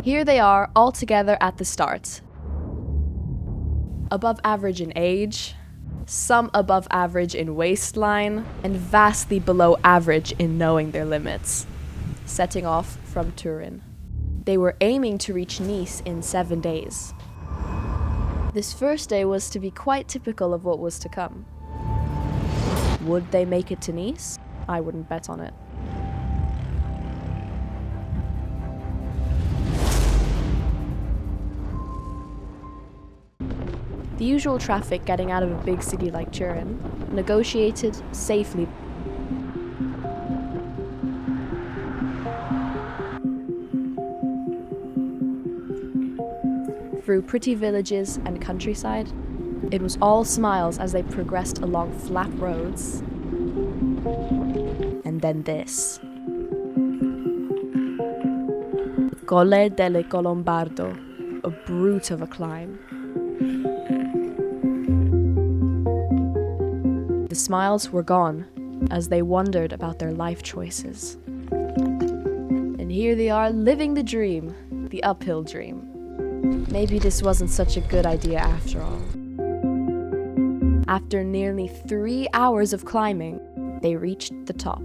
Here they are, all together at the start. Above average in age, some above average in waistline, and vastly below average in knowing their limits. Setting off from Turin. They were aiming to reach Nice in 7 days. This first day was to be quite typical of what was to come. Would they make it to Nice? I wouldn't bet on it. The usual traffic getting out of a big city like Turin, negotiated safely. Through pretty villages and countryside, it was all smiles as they progressed along flat roads. And then this. Colle delle Colombardo, a brute of a climb. The smiles were gone as they wondered about their life choices. And here they are living the dream, the uphill dream. Maybe this wasn't such a good idea after all. After nearly 3 hours of climbing, they reached the top.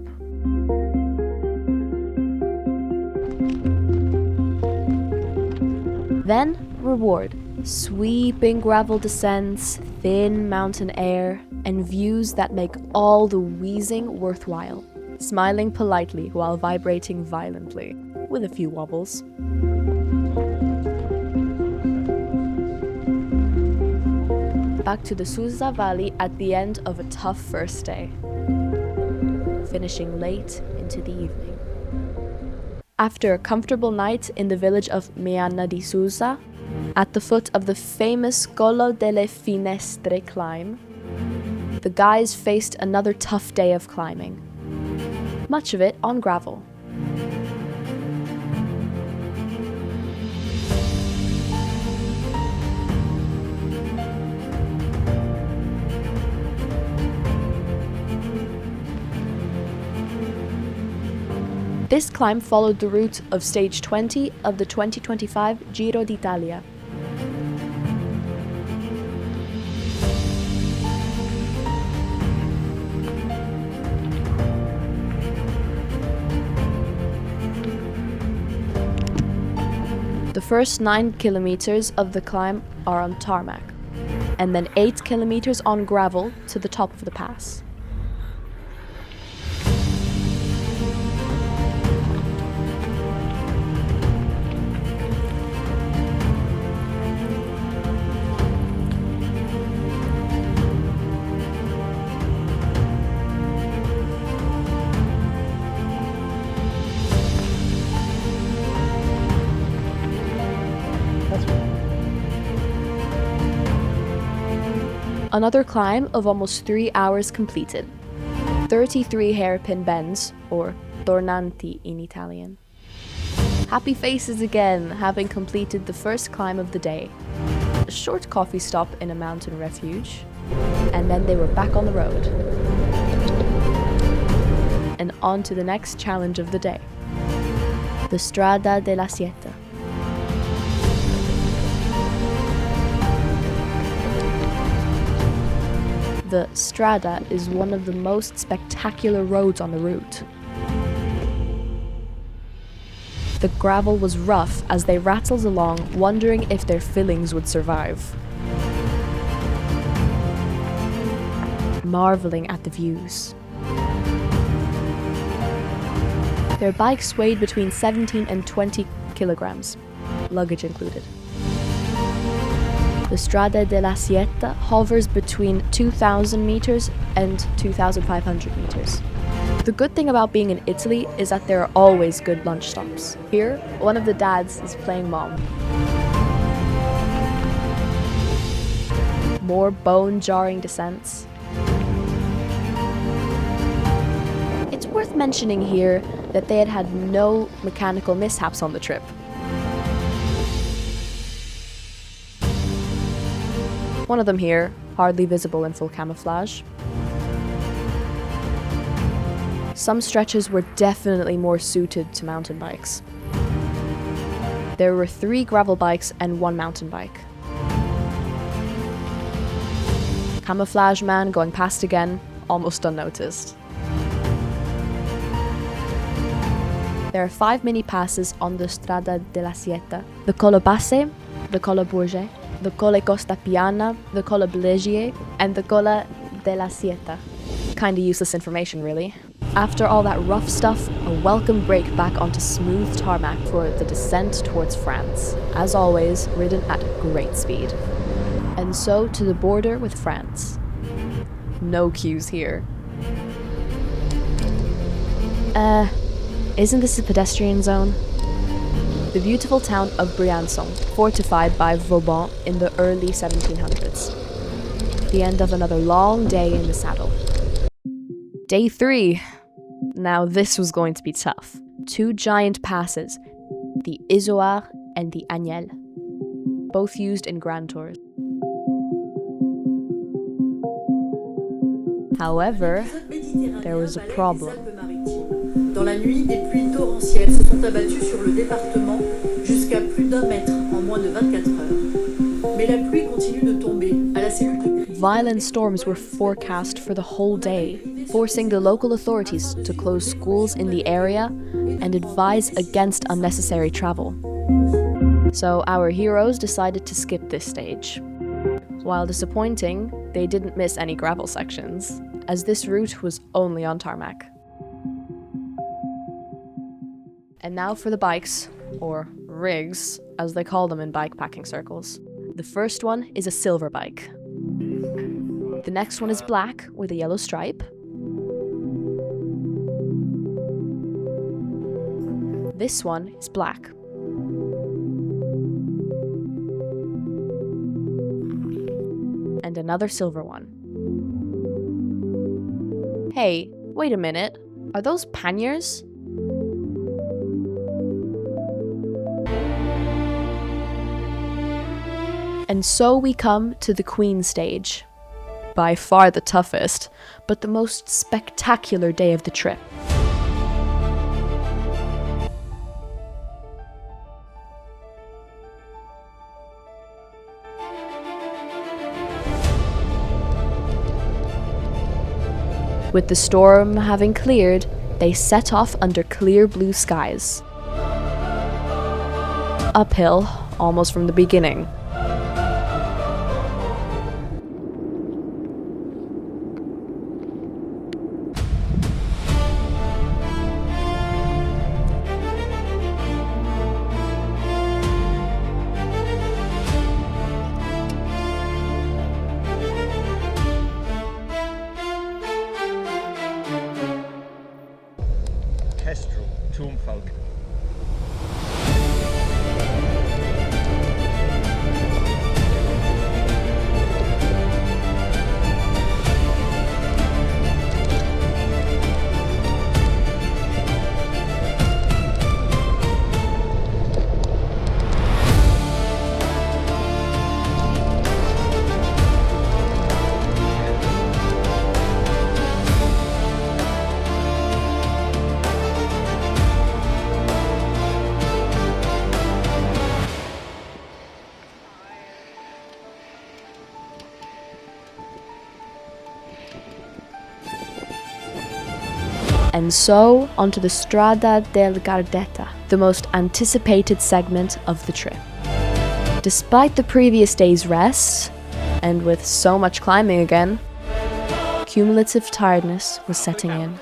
Then, reward. Sweeping gravel descents, thin mountain air, and views that make all the wheezing worthwhile. Smiling politely while vibrating violently, with a few wobbles. Back to the Susa Valley at the end of a tough first day, finishing late into the evening. After a comfortable night in the village of Meanna di Susa, at the foot of the famous Collo delle Finestre climb, the guys faced another tough day of climbing, much of it on gravel. This climb followed the route of stage 20 of the 2025 Giro d'Italia. The first 9 kilometers of the climb are on tarmac, and then 8 kilometers on gravel to the top of the pass. Another climb of almost 3 hours completed. 33 hairpin bends, or tornanti in Italian. Happy faces again, having completed the first climb of the day. A short coffee stop in a mountain refuge, and then they were back on the road. And on to the next challenge of the day. The Strada della Sieta. The Strada is one of the most spectacular roads on the route. The gravel was rough as they rattled along, wondering if their fillings would survive. Marveling at the views. Their bikes weighed between 17 and 20 kilograms, luggage included. The Strada della Sieta hovers between 2,000 meters and 2,500 meters. The good thing about being in Italy is that there are always good lunch stops. Here, one of the dads is playing mom. More bone-jarring descents. It's worth mentioning here that they had had no mechanical mishaps on the trip. One of them here, hardly visible in full camouflage. Some stretches were definitely more suited to mountain bikes. There were 3 gravel bikes and 1 mountain bike. Camouflage man going past again, almost unnoticed. There are 5 mini passes on the Strada della Sieta: the Colle Basse, the Colle Bourget, the Colle Costa Piana, the Colle Blegier, and the Colle della Sieta. Kinda useless information, really. After all that rough stuff, a welcome break back onto smooth tarmac for the descent towards France. As always, ridden at great speed. And so to the border with France. No queues here. Isn't this a pedestrian zone? The beautiful town of Briançon, fortified by Vauban in the early 1700s. The end of another long day in the saddle. Day 3. Now this was going to be tough. 2 giant passes, the Izoard and the Agnelle, both used in Grand Tours. However, there was a problem. Dans la nuit, des pluies torrentielles se sont abattues sur le département jusqu'à plus d'1 mètre en moins de 24 heures. Mais la pluie continue de tomber à la cellule de crise. Violent storms were forecast for the whole day, forcing the local authorities to close schools in the area and advise against unnecessary travel. So our heroes decided to skip this stage. While disappointing, they didn't miss any gravel sections, as this route was only on tarmac. And now for the bikes, or rigs, as they call them in bikepacking circles. The first one is a silver bike. The next one is black with a yellow stripe. This one is black. And another silver one. Hey, wait a minute. Are those panniers? And so we come to the Queen stage. By far the toughest, but the most spectacular day of the trip. With the storm having cleared, they set off under clear blue skies. Uphill, almost from the beginning. Kestrel, Turmfalk. And so, onto the Strada del Gardetta, the most anticipated segment of the trip. Despite the previous day's rest, and with so much climbing again, cumulative tiredness was setting in.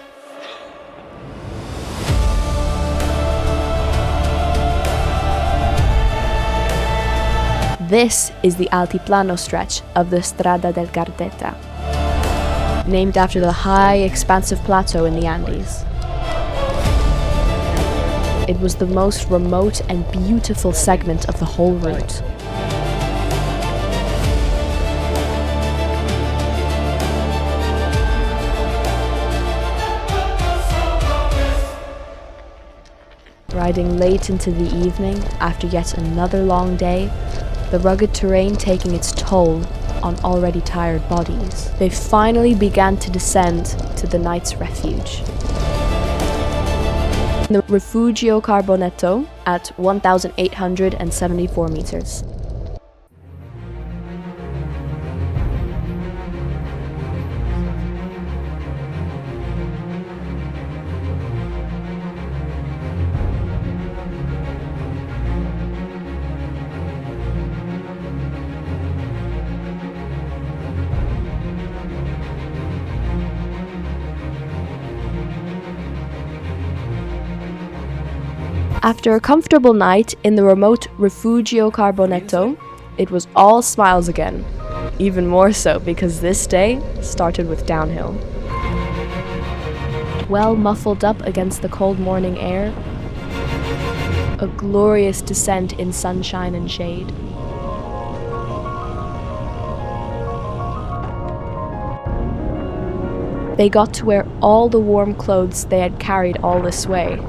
This is the Altiplano stretch of the Strada del Gardetta, named after the high, expansive plateau in the Andes. It was the most remote and beautiful segment of the whole route. Riding late into the evening after yet another long day, the rugged terrain taking its toll on already tired bodies, they finally began to descend to the night's refuge. The Refugio Carbonetto, at 1,874 meters. After a comfortable night in the remote Refugio Carbonetto, it was all smiles again. Even more so because this day started with downhill. Well muffled up against the cold morning air, a glorious descent in sunshine and shade. They got to wear all the warm clothes they had carried all this way.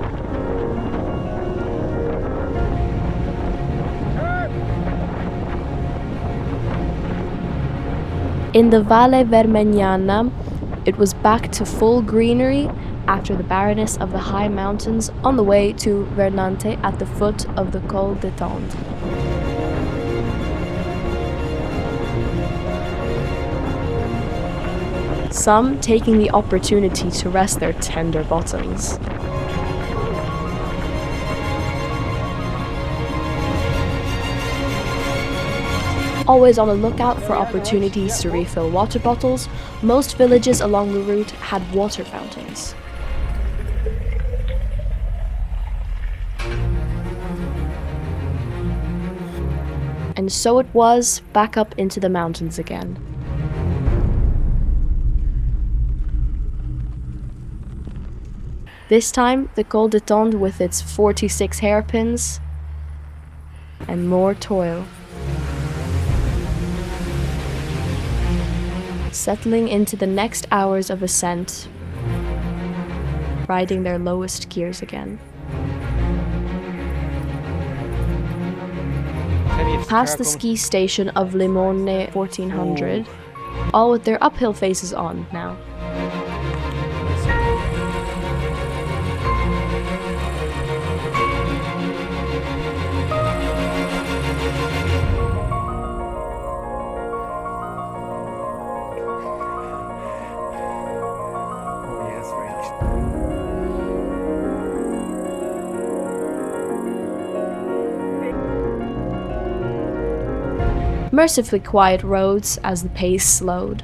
In the Valle Vermegnana, it was back to full greenery after the barrenness of the high mountains on the way to Vernante at the foot of the Col de Tende. Some taking the opportunity to rest their tender bottoms. Always on the lookout for opportunities to refill water bottles, most villages along the route had water fountains. And so it was back up into the mountains again. This time, the Col de Tende with its 46 hairpins and more toil. Settling into the next hours of ascent, riding their lowest gears again. Past the ski station of Limone 1400, all with their uphill faces on now. Mercifully quiet roads as the pace slowed.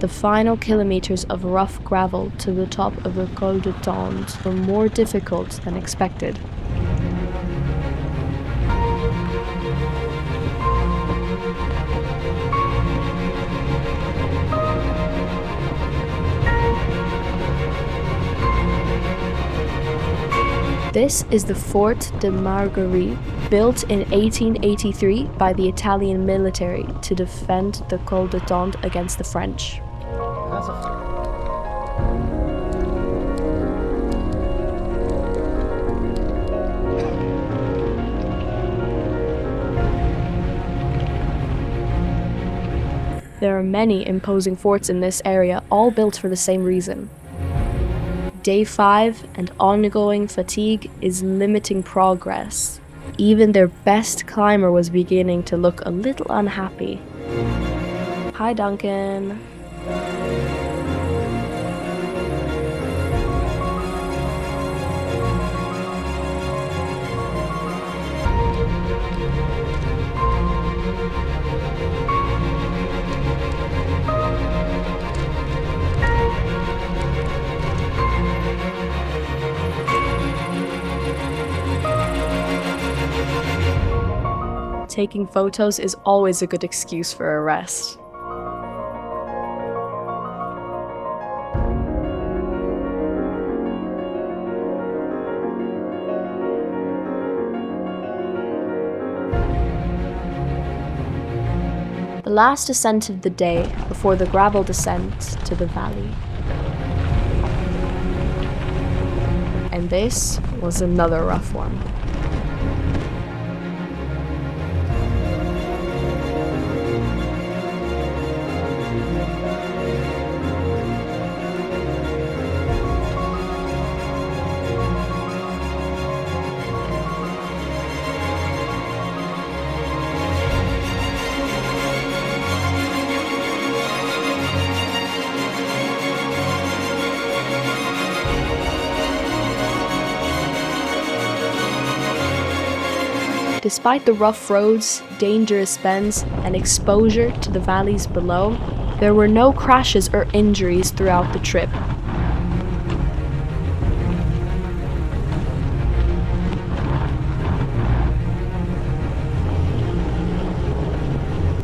The final kilometers of rough gravel to the top of the Col de Tende were more difficult than expected. This is the Fort de Marguerite, built in 1883 by the Italian military to defend the Col de Tende against the French. There are many imposing forts in this area, all built for the same reason. Day 5 and ongoing fatigue is limiting progress. Even their best climber was beginning to look a little unhappy. Hi, Duncan. Taking photos is always a good excuse for a rest. The last ascent of the day before the gravel descent to the valley. And this was another rough one. Despite the rough roads, dangerous bends, and exposure to the valleys below, there were no crashes or injuries throughout the trip.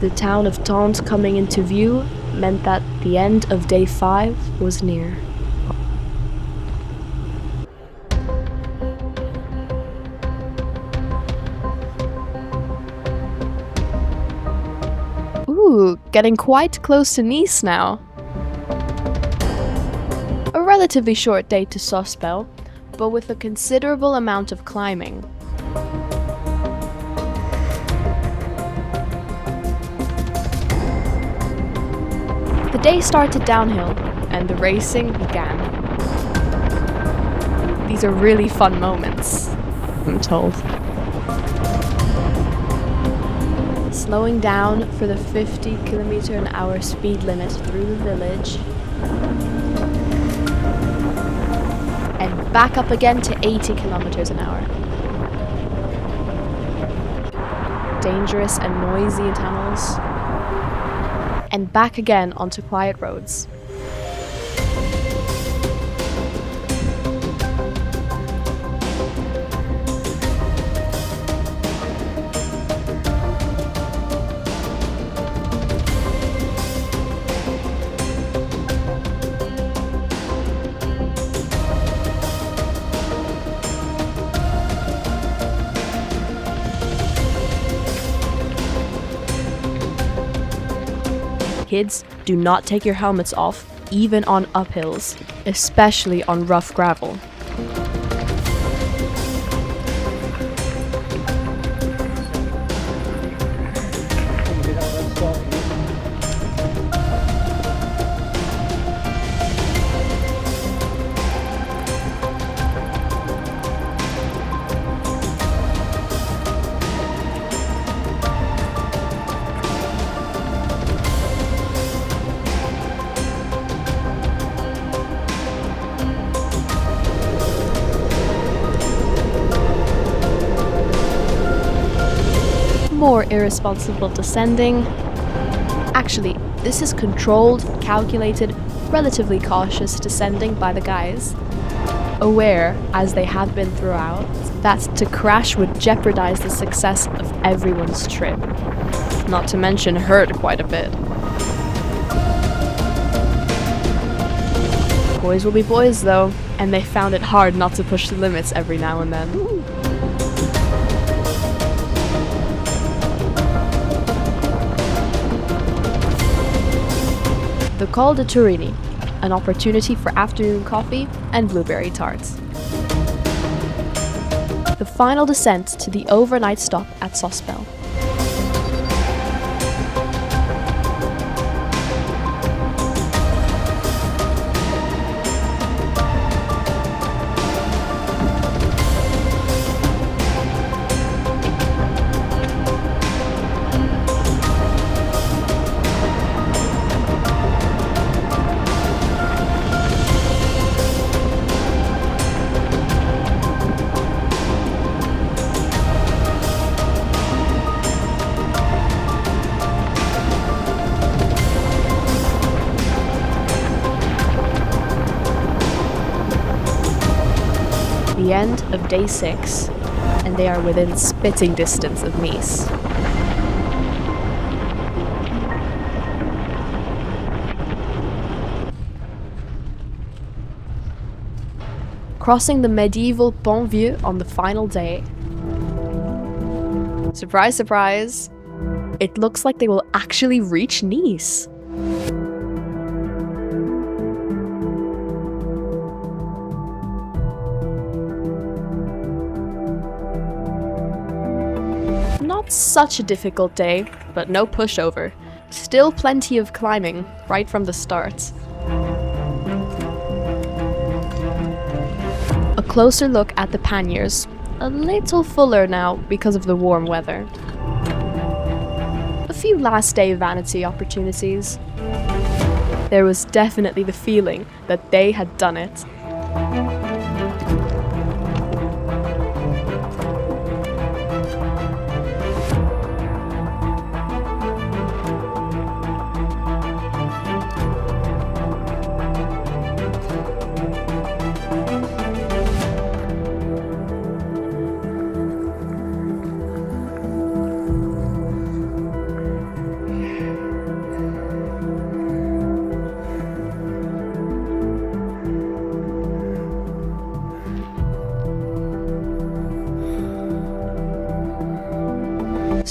The town of Tente coming into view meant that the end of day 5 was near. Ooh, getting quite close to Nice now. A relatively short day to Sospel, but with a considerable amount of climbing. The day started downhill, and the racing began. These are really fun moments, I'm told. Slowing down for the 50 km/h speed limit through the village, and back up again to 80 km/h. Dangerous and noisy tunnels, and back again onto quiet roads. Kids, do not take your helmets off, even on uphills, especially on rough gravel. More irresponsible descending. Actually, this is controlled, calculated, relatively cautious descending by the guys, aware, as they have been throughout, that to crash would jeopardize the success of everyone's trip. Not to mention hurt quite a bit. Boys will be boys though, and they found it hard not to push the limits every now and then. The Col de Turini, an opportunity for afternoon coffee and blueberry tarts. The final descent to the overnight stop at Sospel. The end of day 6, and they are within spitting distance of Nice. Crossing the medieval Pont Vieux on the final day. Surprise, surprise, it looks like they will actually reach Nice. Not such a difficult day, but no pushover. Still plenty of climbing, right from the start. A closer look at the panniers. A little fuller now because of the warm weather. A few last day vanity opportunities. There was definitely the feeling that they had done it.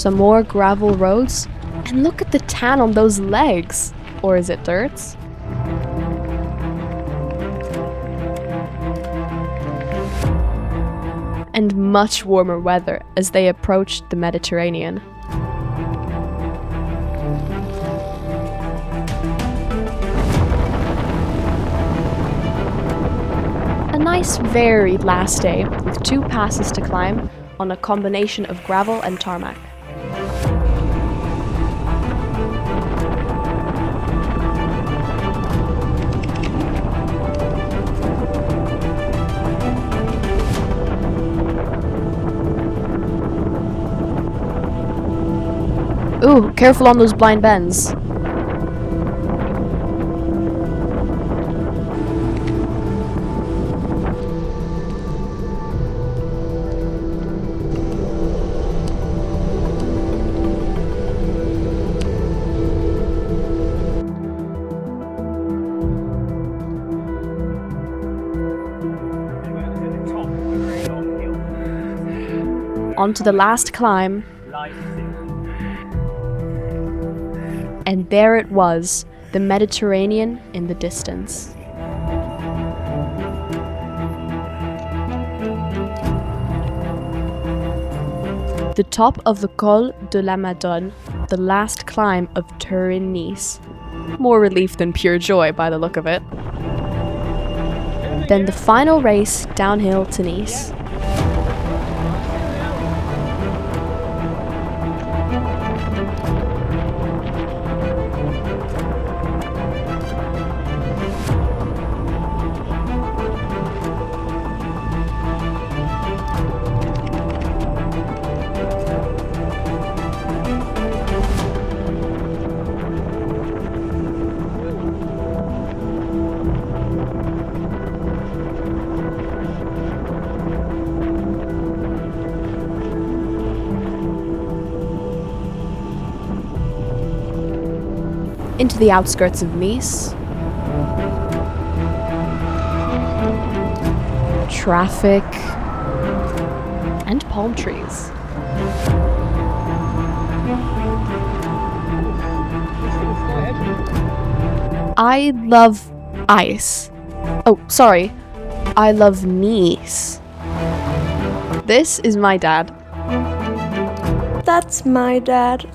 Some more gravel roads, and look at the tan on those legs. Or is it dirt? And much warmer weather as they approached the Mediterranean. A nice varied last day with 2 passes to climb on a combination of gravel and tarmac. Ooh, careful on those blind bends. On to the last climb. And there it was, the Mediterranean in the distance. The top of the Col de la Madone, the last climb of Turin-Nice. More relief than pure joy by the look of it. Then the final race downhill to Nice. Into the outskirts of Nice. Traffic and palm trees. I love ice. Oh, sorry. I love Nice. This is my dad. That's my dad.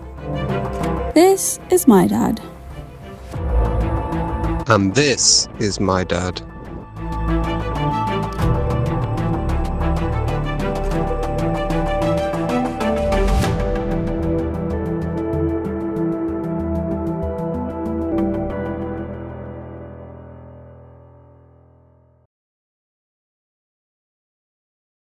This is my dad. And this is my dad.